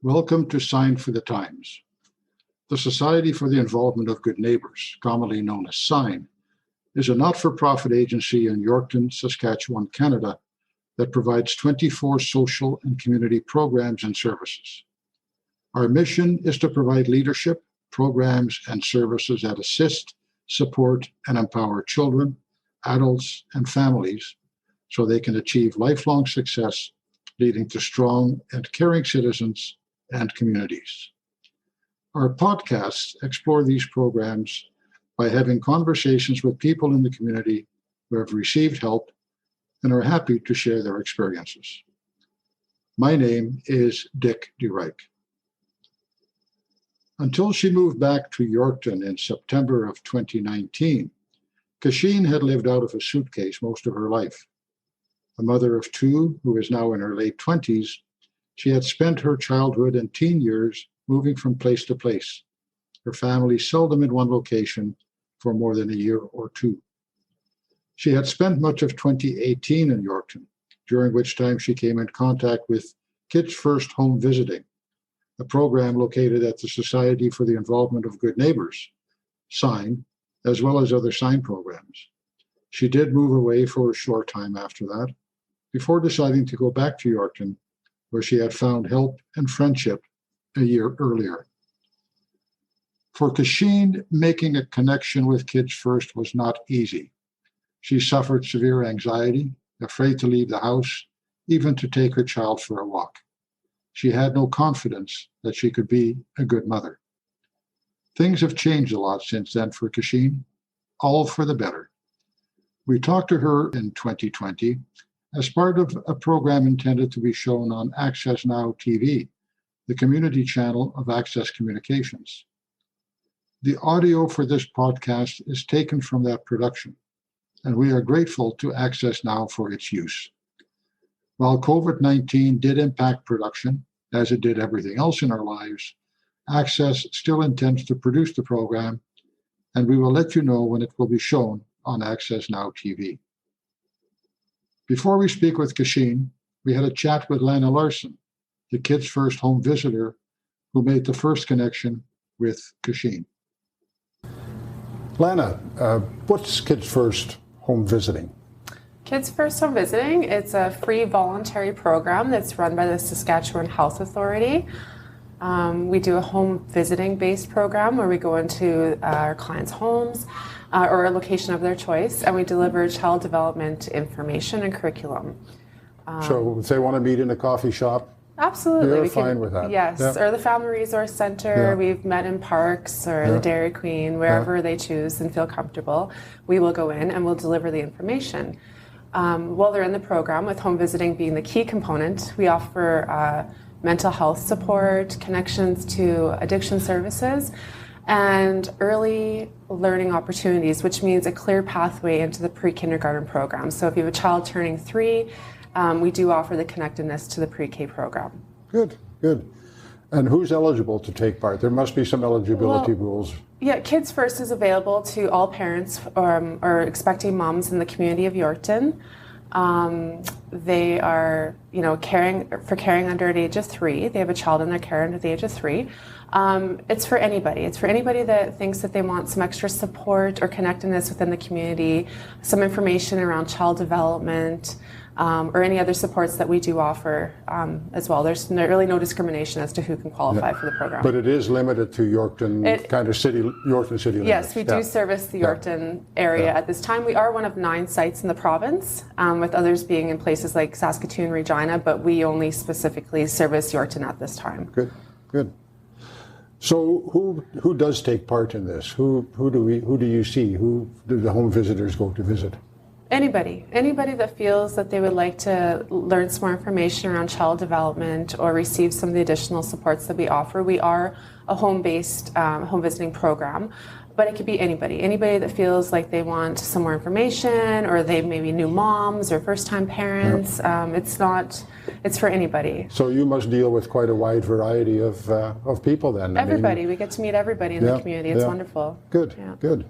Welcome to Sign for the Times. The Society for the Involvement of Good Neighbours, commonly known as SIGN, is a not-for-profit agency in Yorkton, Saskatchewan, Canada, that provides 24 social and community programs and services. Our mission is to provide leadership, programs, and services that assist, support, and empower children, adults, and families so they can achieve lifelong success, leading to strong and caring citizens and communities. Our podcasts explore these programs by having conversations with people in the community who have received help and are happy to share their experiences. My name is Dick DeReich. Until she moved back to Yorkton in September of 2019, Kachine had lived out of a suitcase most of her life. A mother of two who is now in her late 20s, she had spent her childhood and teen years moving from place to place, her family seldom in one location for more than a year or two. She had spent much of 2018 in Yorkton, during which time she came in contact with KidsFirst Home Visiting, a program located at the Society for the Involvement of Good Neighbours, SIGN, as well as other SIGN programs. She did move away for a short time after that, before deciding to go back to Yorkton, where she had found help and friendship a year earlier. For Kachine, making a connection with Kids First was not easy. She suffered severe anxiety, afraid to leave the house, even to take her child for a walk. She had no confidence that she could be a good mother. Things have changed a lot since then for Kachine, all for the better. We talked to her in 2020 as part of a program intended to be shown on Access Now TV, the community channel of Access Communications. The audio for this podcast is taken from that production, and we are grateful to Access Now for its use. While COVID-19 did impact production, as it did everything else in our lives, Access still intends to produce the program, and we will let you know when it will be shown on Access Now TV. Before we speak with Kachine, we had a chat with Lana Larson, the Kids First Home visitor who made the first connection with Kachine. Lana, what's Kids First Home Visiting? Kids First Home Visiting, it's a free voluntary program that's run by the Saskatchewan Health Authority. We do a home visiting based program where we go into our clients' homes or a location of their choice, and we deliver child development information and curriculum. So if they want to meet in a coffee shop, absolutely, you're fine with that? Yes, yeah. Or the Family Resource Center. Yeah. We've met in parks or the Dairy Queen, wherever they choose and feel comfortable. We will go in and we'll deliver the information. While they're in the program, with home visiting being the key component, we offer mental health support, connections to addiction services, and early learning opportunities, which means a clear pathway into the pre-kindergarten program. So if you have a child turning 3, we do offer the connectedness to the pre-K program. Good, good. And who's eligible to take part? There must be some eligibility rules. Yeah, Kids First is available to all parents or expecting moms in the community of Yorkton. They are, caring under the age of 3. They have a child in their care under the age of 3. It's for anybody. It's for anybody that thinks that they want some extra support or connectedness within the community, some information around child development, or any other supports that we do offer as well. There's really no discrimination as to who can qualify for the program. But it is limited to Yorkton city limits. Yes, we do service the Yorkton area at this time. We are one of 9 sites in the province, with others being in places like Saskatoon, Regina, but we only specifically service Yorkton at this time. Good, good. So who does take part in this? Who do you see? Who do the home visitors go to visit? Anybody that feels that they would like to learn some more information around child development or receive some of the additional supports that we offer. We are a home-based home visiting program, but it could be anybody that feels like they want some more information, or they may be new moms or first-time parents. It's for anybody. So you must deal with quite a wide variety of people then. Everybody. We get to meet everybody in the community. It's wonderful. Good, good.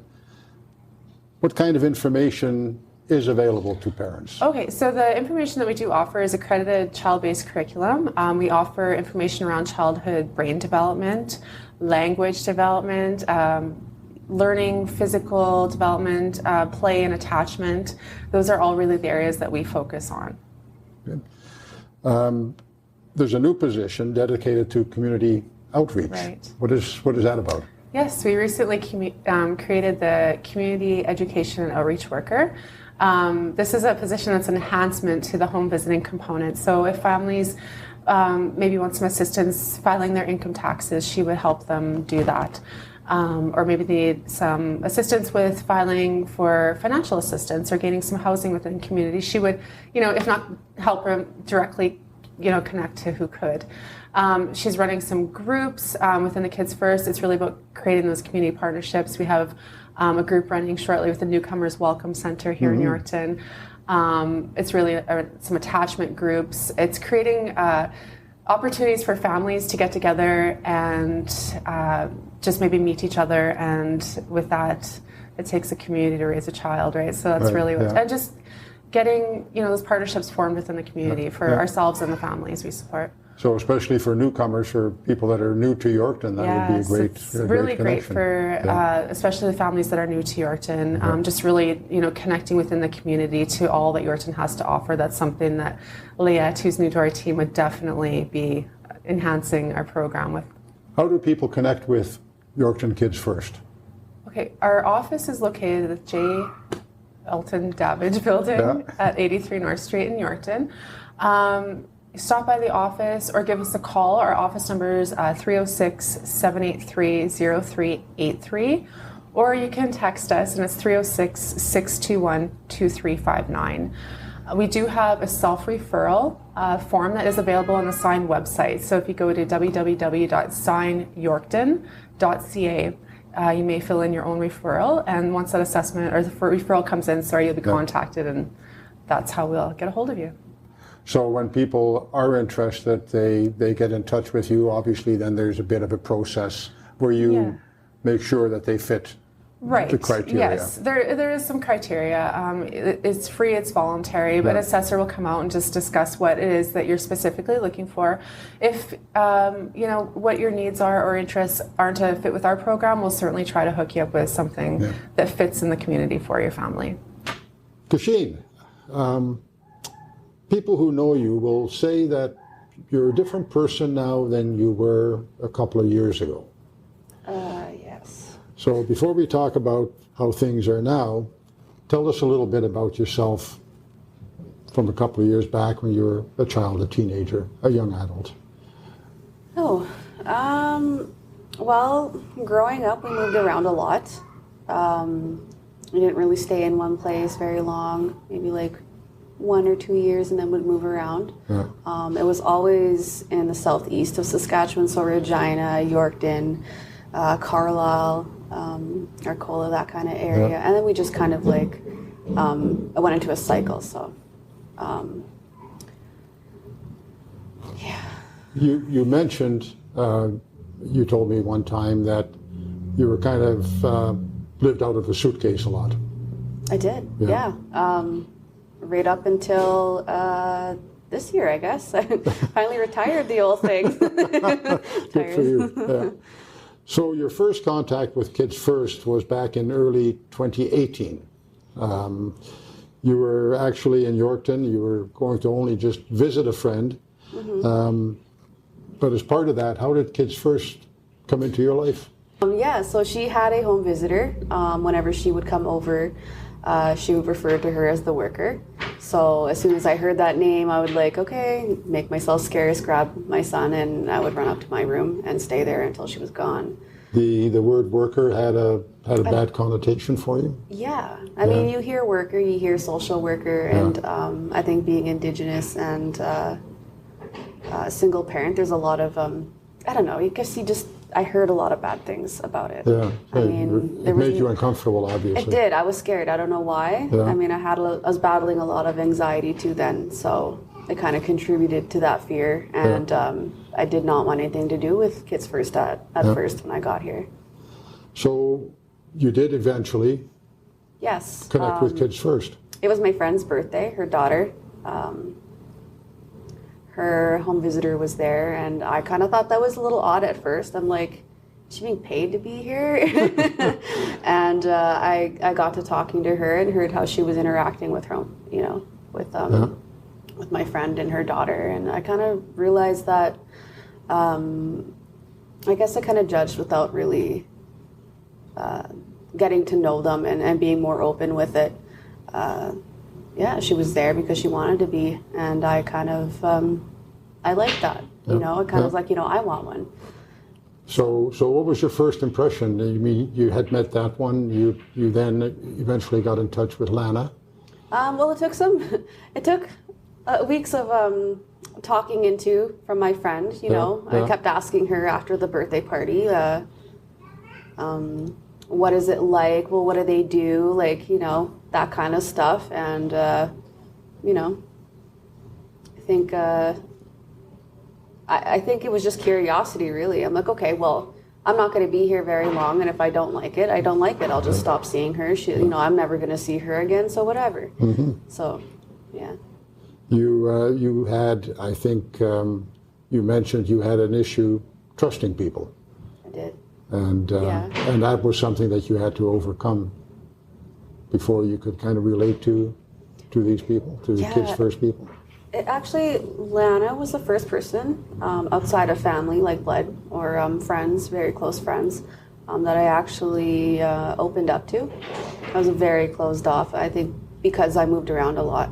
What kind of information is available to parents? Okay, so the information that we do offer is accredited child-based curriculum. We offer information around childhood brain development, language development, learning, physical development, play and attachment. Those are all really the areas that we focus on. Good. There's a new position dedicated to community outreach. Right. What is that about? Yes, we recently created the Community Education and Outreach Worker. This is a position that's an enhancement to the home visiting component. So if families maybe want some assistance filing their income taxes, she would help them do that. Or maybe need some assistance with filing for financial assistance or gaining some housing within the community. She would, if not help her directly, connect to who could. She's running some groups within the KidsFirst. It's really about creating those community partnerships. We have a group running shortly with the Newcomers Welcome Center here in Yorkton. It's really some attachment groups. It's creating opportunities for families to get together and just maybe meet each other. And with that, it takes a community to raise a child, right? So that's really what, and just getting those partnerships formed within the community for ourselves and the families we support. So especially for newcomers, for people that are new to Yorkton, that would be a great it's really great for especially the families that are new to Yorkton. Just really, connecting within the community to all that Yorkton has to offer. That's something that Leah, who's new to our team, would definitely be enhancing our program with. How do people connect with Yorkton KidsFirst? Okay, our office is located at J. Elton Davidge building at 83 North Street in Yorkton. Stop by the office or give us a call. Our office number is 306-783-0383, or you can text us, and it's 306-621-2359. We do have a self-referral form that is available on the SIGN website. So if you go to www.signyorkton.ca, you may fill in your own referral, and once that assessment or the referral comes in, you'll be contacted, and that's how we'll get a hold of you. So when people are interested, they get in touch with you. Obviously, then there's a bit of a process where you make sure that they fit the criteria. Yes, there is some criteria. It's free, it's voluntary, but an assessor will come out and just discuss what it is that you're specifically looking for. If what your needs are or interests aren't a fit with our program, we'll certainly try to hook you up with something that fits in the community for your family. Kachine, people who know you will say that you're a different person now than you were a couple of years ago. Yes. So before we talk about how things are now, tell us a little bit about yourself from a couple of years back when you were a child, a teenager, a young adult. Well, growing up, we moved around a lot. We didn't really stay in one place very long, maybe like 1 or 2 years, and then would move around. It was always in the southeast of Saskatchewan, so Regina, Yorkton, Carlisle, Arcola, that kind of area. And then we just kind of I went into a cycle, so You mentioned, you told me one time that you were kind of lived out of a suitcase a lot. I did, right up until this year, I guess. I finally retired the old thing. Good for you. So your first contact with KidsFirst was back in early 2018. You were actually in Yorkton. You were going to only just visit a friend. But as part of that, how did KidsFirst come into your life? So she had a home visitor. Whenever she would come over, she would refer to her as the worker. So as soon as I heard that name, I would make myself scarce, grab my son, and I would run up to my room and stay there until she was gone. The word worker had a bad connotation for you? I mean, you hear worker, you hear social worker, and I think being Indigenous and single parent, there's a lot of, I don't know, I guess I heard a lot of bad things about it. I mean, it made you uncomfortable, obviously. It did. I was scared. I don't know why. I mean, I was battling a lot of anxiety too then, so it kind of contributed to that fear. And I did not want anything to do with KidsFirst at first when I got here. So you did eventually connect with KidsFirst. it was my friend's birthday, her daughter. Her home visitor was there, and I kind of thought that was a little odd at first. I'm like, is she being paid to be here? And I got to talking to her and heard how she was interacting with her, you know, with my friend and her daughter, and I kind of realized that. I guess I kind of judged without really getting to know them and being more open with it. Yeah, she was there because she wanted to be, and I kind of, I liked that, you know, it kind of was like, you know, I want one. So what was your first impression? You mean you had met that one, you then eventually got in touch with Lana? Well, it took weeks of talking from my friend, you know. I kept asking her after the birthday party, what is it like? Well, what do they do? Like, you know, that kind of stuff. And, you know, I think it was just curiosity, really. I'm like, okay, well, I'm not going to be here very long, and if I don't like it, I don't like it. I'll just stop seeing her. You know, I'm never going to see her again, so whatever. Mm-hmm. So, yeah. You had, I think, you mentioned you had an issue trusting people. I did. And that was something that you had to overcome before you could kind of relate to these people, to the Kids First people. Actually, Lana was the first person outside of family, like blood or friends, very close friends, that I actually opened up to. I was very closed off, I think, because I moved around a lot.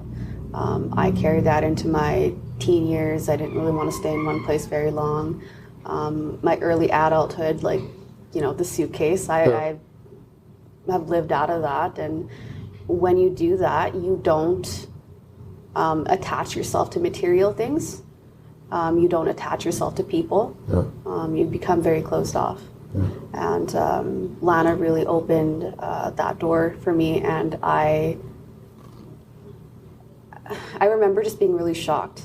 I carried that into my teen years. I didn't really want to stay in one place very long. My early adulthood, like, you know, the suitcase, I have lived out of that. And when you do that, you don't attach yourself to material things. You don't attach yourself to people. Yeah. You become very closed off. Yeah. And Lana really opened that door for me, and I remember just being really shocked.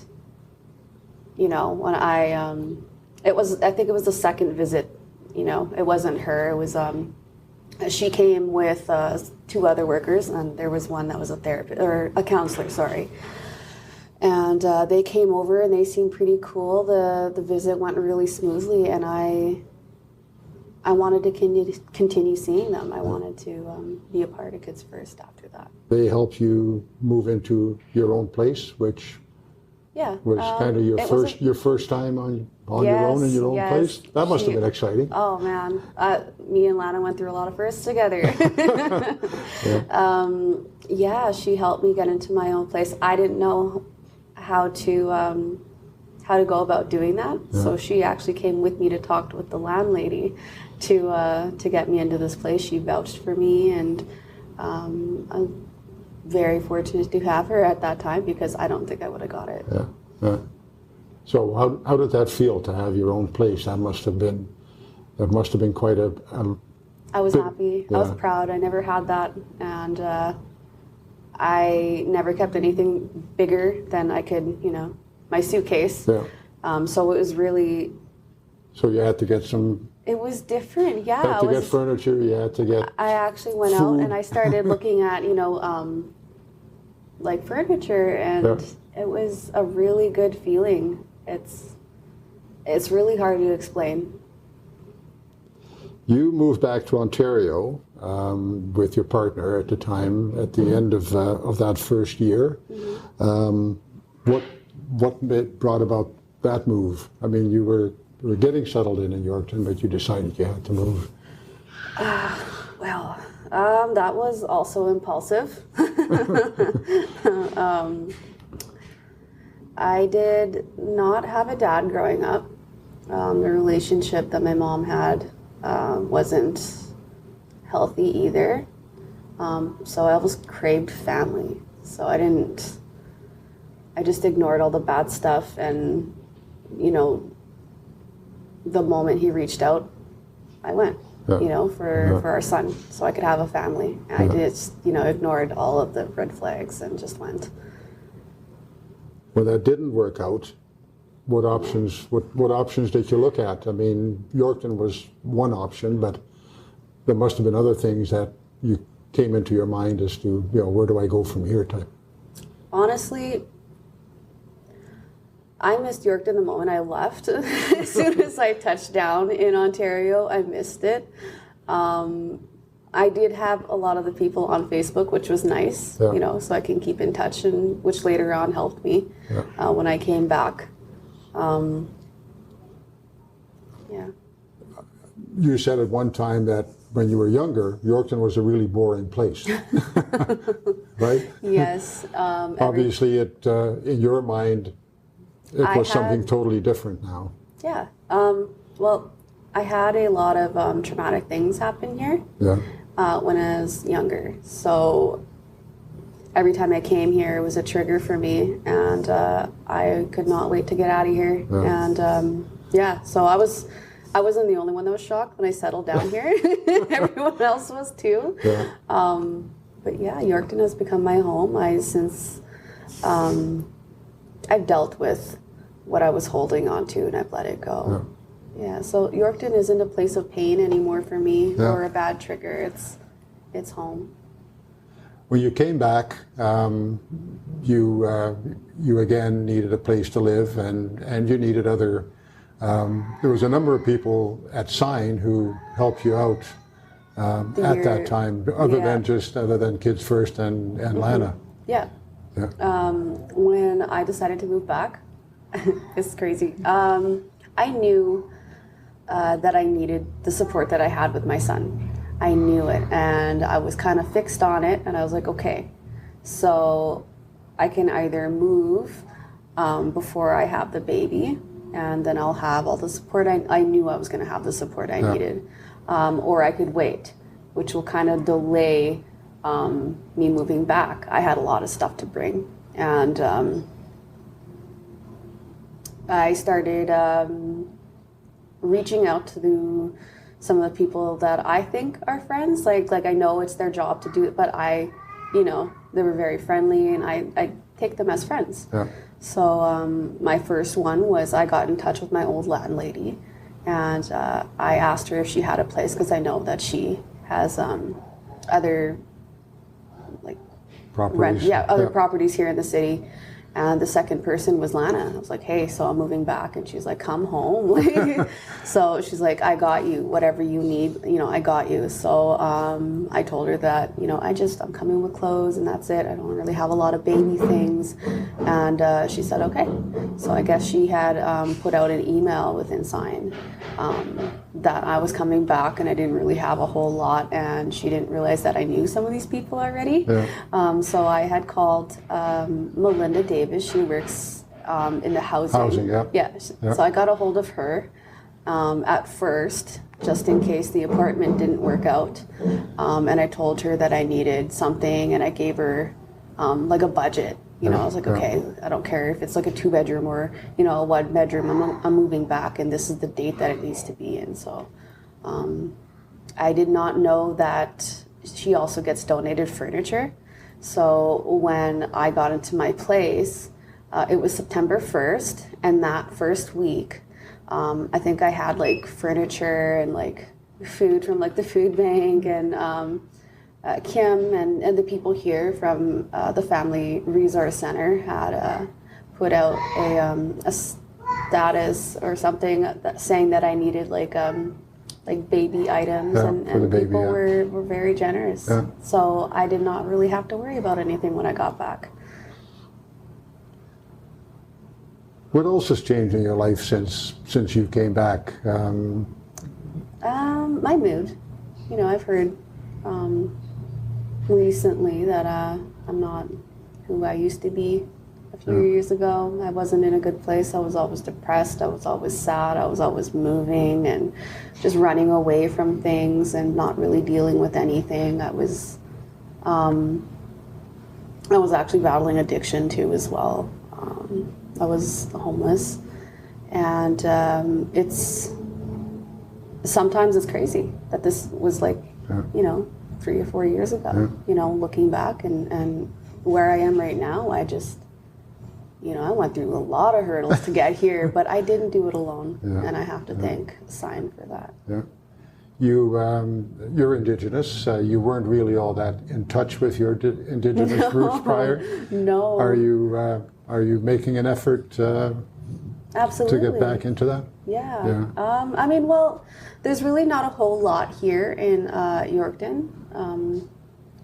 You know, when I think it was the second visit. You know, it wasn't her. It was she came with 2 other workers, and there was one that was a therapist or a counselor. Sorry. And they came over, and they seemed pretty cool. The visit went really smoothly, and I wanted to continue seeing them. I wanted to be a part of Kids First after that. They helped you move into your own place, which was kind of your first time on your own in your own place. That must have been exciting. Oh man, me and Lana went through a lot of firsts together. She helped me get into my own place. I didn't know how to go about doing that. Yeah. So she actually came with me to talk with the landlady to get me into this place. She vouched for me, and I'm very fortunate to have her at that time, because I don't think I would have got it. Yeah. Yeah. So how did that feel to have your own place? That must have been quite a I was happy. Yeah. I was proud. I never had that, and I never kept anything bigger than I could, you know, my suitcase. Yeah. So it was really. So you had to get some. It was different, yeah. You had to get furniture. You had to get. I actually went out and I started looking at, you know, like furniture, and it was a really good feeling. It's really hard to explain. You moved back to Ontario with your partner at the time, at the end of that first year. Mm-hmm. What brought about that move? I mean, you were getting settled in Yorkton, but you decided you had to move. That was also impulsive. I did not have a dad growing up. The relationship that my mom had wasn't healthy either. So I always craved family. So I just ignored all the bad stuff, and, you know, the moment he reached out, I went, you know, for our son, so I could have a family. And I just, you know, ignored all of the red flags and just went. When that didn't work out, what options did you look at? I mean, Yorkton was one option, but there must have been other things that you came into your mind as to, where do I go from here type? Honestly, I missed Yorkton the moment I left. As soon as I touched down in Ontario, I missed it. I did have a lot of the people on Facebook, which was nice, so I can keep in touch, and which later on helped me when I came back. You said at one time that when you were younger, Yorkton was a really boring place, right? Yes. Obviously, in your mind, it was something totally different now. Yeah. Well, I had a lot of traumatic things happen here when I was younger. So every time I came here, it was a trigger for me, and I could not wait to get out of here. Yeah. And so I wasn't the only one that was shocked when I settled down here. Everyone else was too. Yeah. But yeah, Yorkton has become my home. I've dealt with what I was holding on to, and I've let it go. Yeah, so Yorkton isn't a place of pain anymore for me or a bad trigger. It's home. When you came back, you again needed a place to live, and you needed other. There was a number of people at Sign who helped you out at that time, other than KidsFirst and Lana. Yeah. When I decided to move back, it's crazy. I knew that I needed the support that I had with my son. I knew it, and I was kind of fixed on it, and I was like, okay, so I can either move before I have the baby, and then I'll have all the support. I knew I was going to have the support I needed, or I could wait, which will kind of delay me moving back. I had a lot of stuff to bring, and I started reaching out to some of the people that I think are friends. Like I know it's their job to do it, but they were very friendly, and I take them as friends. Yeah. So my first one was I got in touch with my old landlady, and I asked her if she had a place, because I know that she has other properties. Properties here in the city. And the second person was Lana. I was like, hey, so I'm moving back. And she's like, come home. So she's like, I got you. Whatever you need, I got you. So I told her that, I'm coming with clothes, and that's it. I don't really have a lot of baby things. And she said, okay. So I guess she had put out an email within Sign that I was coming back, and I didn't really have a whole lot. And she didn't realize that I knew some of these people already. Yeah. So I had called Melinda Davis. She works in the housing. So I got a hold of her at first, just in case the apartment didn't work out, and I told her that I needed something, and I gave her a budget. I was like, okay, I don't care if it's like a 2-bedroom or a 1-bedroom. I'm moving back, and this is the date that it needs to be in. So I did not know that she also gets donated furniture. So when I got into my place, it was September 1st, and that first week, I think I had furniture and food from the food bank, and Kim and the people here from the Family Resource Center had put out a status or something saying that I needed baby items, and people were very generous. Yeah. So I did not really have to worry about anything when I got back. What else has changed in your life since you came back? My mood. I've heard recently that I'm not who I used to be a few years ago. I wasn't in a good place. I was always depressed. I was always sad. I was always moving and just running away from things and not really dealing with anything. I was actually battling addiction too as well. I was homeless, and sometimes it's crazy that this was 3 or 4 years ago. Looking back and where I am right now, I just I went through a lot of hurdles to get here, but I didn't do it alone, and I have to thank Sign for that. Yeah. You're Indigenous. You weren't really all that in touch with your Indigenous roots prior. No. Are you making an effort Absolutely. to get back into that? Yeah. I mean, well, there's really not a whole lot here in Yorkton,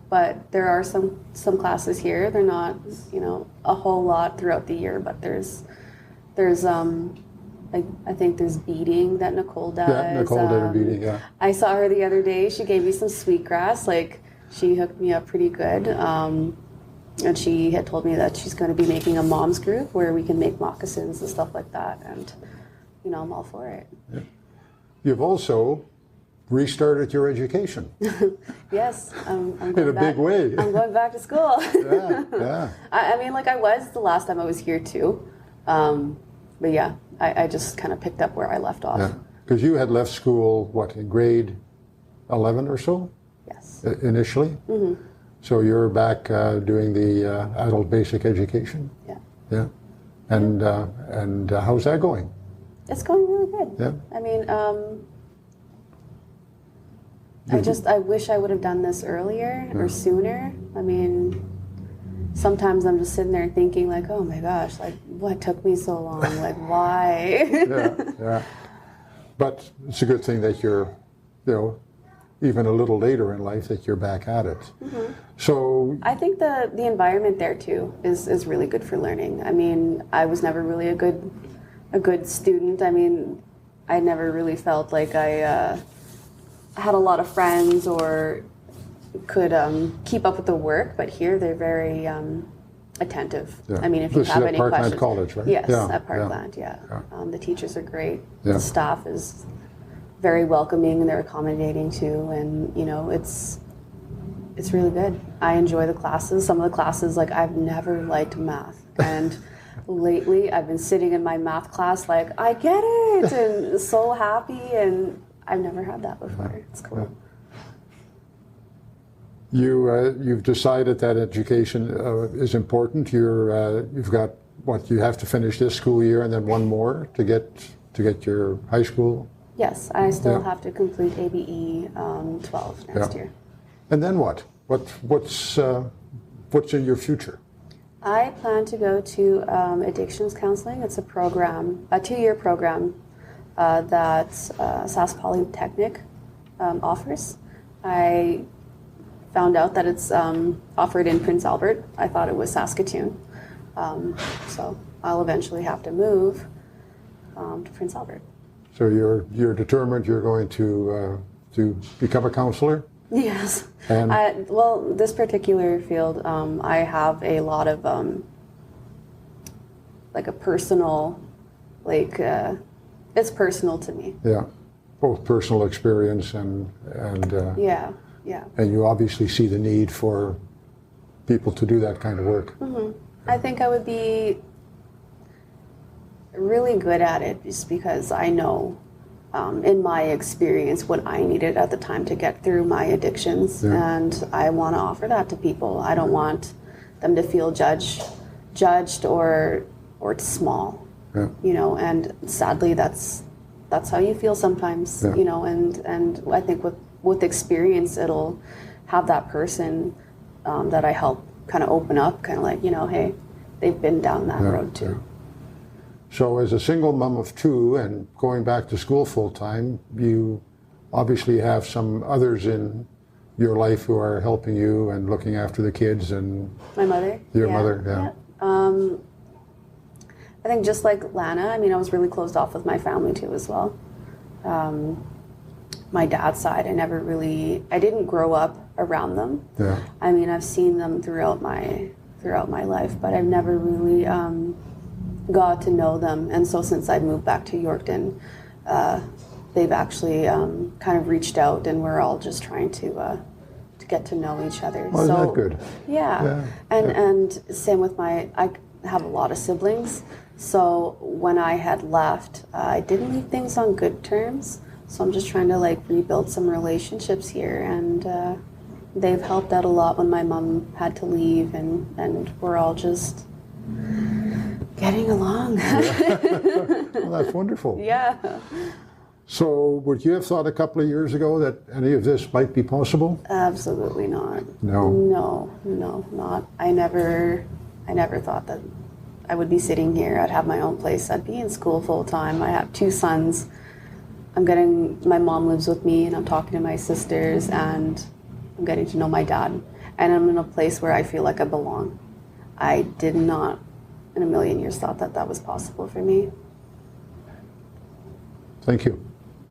but there are some classes here. They're not, a whole lot throughout the year, but there's I think there's beading that Nicole does. Yeah, Nicole did a beading, yeah. I saw her the other day. She gave me some sweetgrass. Like, she hooked me up pretty good. And she had told me that she's going to be making a mom's group where we can make moccasins and stuff like that. And, I'm all for it. Yeah. You've also restarted your education. Yes. I'm going in a big way. I'm going back to school. Yeah. I mean, like I was the last time I was here too. But yeah, I just kind of picked up where I left off. Yeah. Because you had left school, what, in grade 11 or so? Yes. Initially? Mm-hmm. So you're back doing the adult basic education? Yeah. Yeah. And how's that going? It's going really good. Yeah. I mean, I wish I would have done this earlier or sooner. I mean, sometimes I'm just sitting there thinking like, oh my gosh, like what took me so long? Like why? Yeah. But it's a good thing that you're, even a little later in life that you're back at it. Mm-hmm. So I think the environment there too is really good for learning. I mean, I was never really a good student. I mean, I never really felt like I had a lot of friends or could keep up with the work, but here they're very attentive. Yeah. I mean, if you have any questions. This is at Parkland College, right? Yes, at Parkland, yeah. The teachers are great. Yeah. The staff is very welcoming and they're accommodating too, and it's really good. I enjoy the classes. Some of the classes, like I've never liked math, and lately I've been sitting in my math class like, I get it, and so happy, and I've never had that before. It's cool. You've decided that education is important. You've got you have to finish this school year and then one more to get your high school. Yes, I still have to complete ABE 12 next year. And then what? What's in your future? I plan to go to addictions counseling. It's a program, a 2-year program that SAS Polytechnic offers. I found out that it's offered in Prince Albert. I thought it was Saskatoon. So I'll eventually have to move to Prince Albert. So you're determined you're going to become a counselor? Yes. And well, this particular field, I have a lot of like a personal, it's personal to me. Yeah, both personal experience and yeah. And you obviously see the need for people to do that kind of work. Mm-hmm. I think I would be really good at it just because I know in my experience what I needed at the time to get through my addictions, and I want to offer that to people. I don't want them to feel judged or small, and sadly that's how you feel sometimes, and I think with experience it'll have that person that I help kind of open up, kind of like, hey, they've been down that road too. Yeah. So as a single mom of 2 and going back to school full time, you obviously have some others in your life who are helping you and looking after the kids and my mother. Your mother, yeah. I think just like Lana, I mean, I was really closed off with my family too as well. My dad's side, I didn't grow up around them. Yeah. I mean, I've seen them throughout my life, but I've never really got to know them. And so since I moved back to Yorkton, they've actually kind of reached out, and we're all just trying to get to know each other. Well, isn't that good? Yeah. And same with I have a lot of siblings. So when I had left, I didn't leave things on good terms. So I'm just trying to rebuild some relationships here, and they've helped out a lot when my mom had to leave, and we're all just getting along. Well, that's wonderful. Yeah. So would you have thought a couple of years ago that any of this might be possible? Absolutely not. No. No, not. I never thought that I would be sitting here. I'd have my own place. I'd be in school full time. I have 2 sons. My mom lives with me, and I'm talking to my sisters, and I'm getting to know my dad. And I'm in a place where I feel like I belong. I did not in a million years thought that that was possible for me. Thank you.